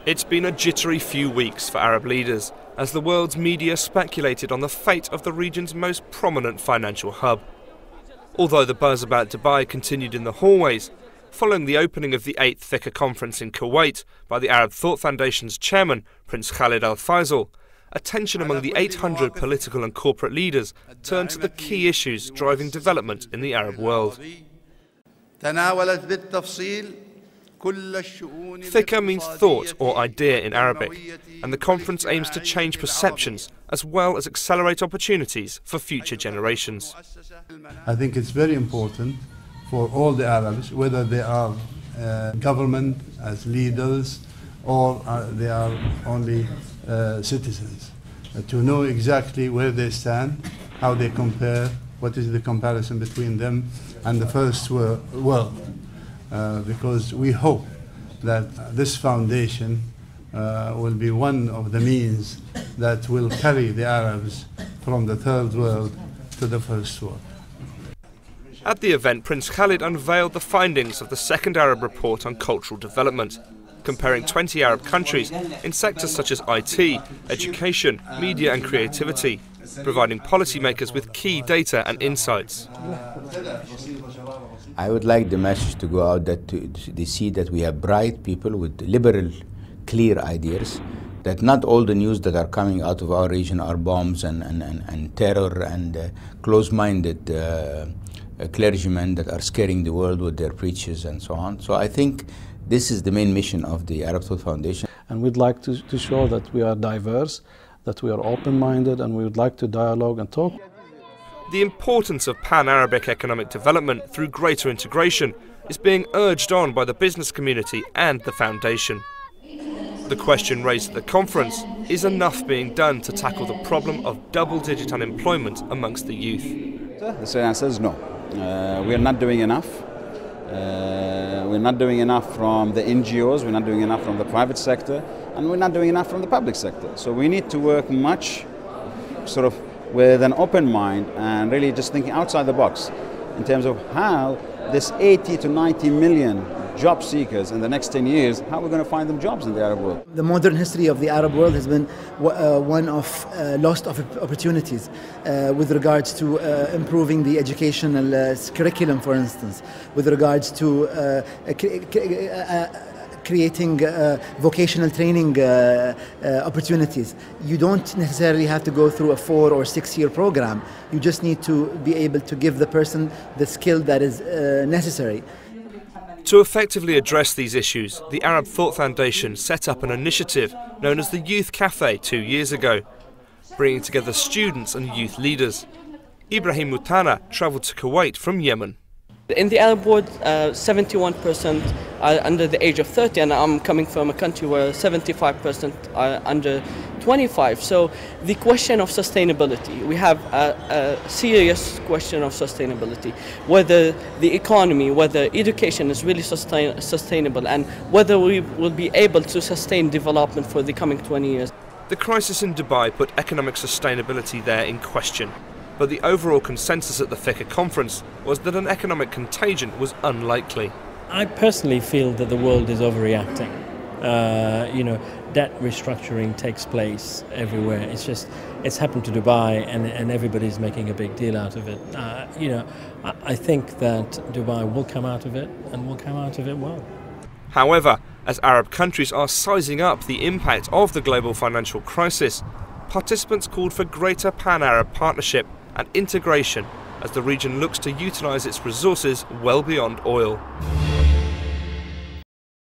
It's been a jittery few weeks for Arab leaders as the world's media speculated on the fate of the region's most prominent financial hub. Although the buzz about Dubai continued in the hallways, following the opening of the 8th Fiqh conference in Kuwait by the Arab Thought Foundation's chairman, Prince Khalid Al Faisal, attention among the 800 political and corporate leaders turned to the key issues driving development in the Arab world. Fiqh means thought or idea in Arabic, and the conference aims to change perceptions as well as accelerate opportunities for future generations. I think it's very important for all the Arabs, whether they are government as leaders or they are only citizens, to know exactly where they stand, how they compare, what is the comparison between them and the first world. Because we hope that this foundation will be one of the means that will carry the Arabs from the third world to the first world. At the event, Prince Khalid unveiled the findings of the second Arab report on cultural development, comparing 20 Arab countries in sectors such as IT, education, media and creativity, providing policymakers with key data and insights. I would like the message to go out that they see that we have bright people with liberal, clear ideas, that not all the news that are coming out of our region are bombs and terror and close-minded clergymen that are scaring the world with their preachers and so on. So I think this is the main mission of the Arab Thought Foundation. And we'd like to show that we are diverse, that we are open-minded, and we would like to dialogue and talk. The importance of pan-Arabic economic development through greater integration is being urged on by the business community and the foundation. The question raised at the conference: is enough being done to tackle the problem of double-digit unemployment amongst the youth? The straight answer is no. We are not doing enough. We're not doing enough from the NGOs, we're not doing enough from the private sector, and we're not doing enough from the public sector. So we need to work much sort of with an open mind and really just thinking outside the box in terms of how this 80 to 90 million job seekers in the next 10 years, how we're going to find them jobs in the Arab world. The modern history of the Arab world has been one of lost opportunities with regards to improving the educational curriculum, for instance, with regards to creating vocational training opportunities. You don't necessarily have to go through a 4 or 6 year program. You just need to be able to give the person the skill that is necessary. To effectively address these issues, the Arab Thought Foundation set up an initiative known as the Youth Cafe 2 years ago, bringing together students and youth leaders. Ibrahim Mutana travelled to Kuwait from Yemen. In the Arab world, 71% are under the age of 30, and I'm coming from a country where 75% are under 25. So the question of sustainability, we have a serious question of sustainability, whether the economy, whether education is really sustainable, and whether we will be able to sustain development for the coming 20 years. The crisis in Dubai put economic sustainability there in question, but the overall consensus at the Fiqh conference was that an economic contagion was unlikely. I personally feel that the world is overreacting. Debt restructuring takes place everywhere. It's happened to Dubai, and everybody's making a big deal out of it. I think that Dubai will come out of it, and will come out of it well. However, as Arab countries are sizing up the impact of the global financial crisis, participants called for greater pan-Arab partnership and integration as the region looks to utilise its resources well beyond oil.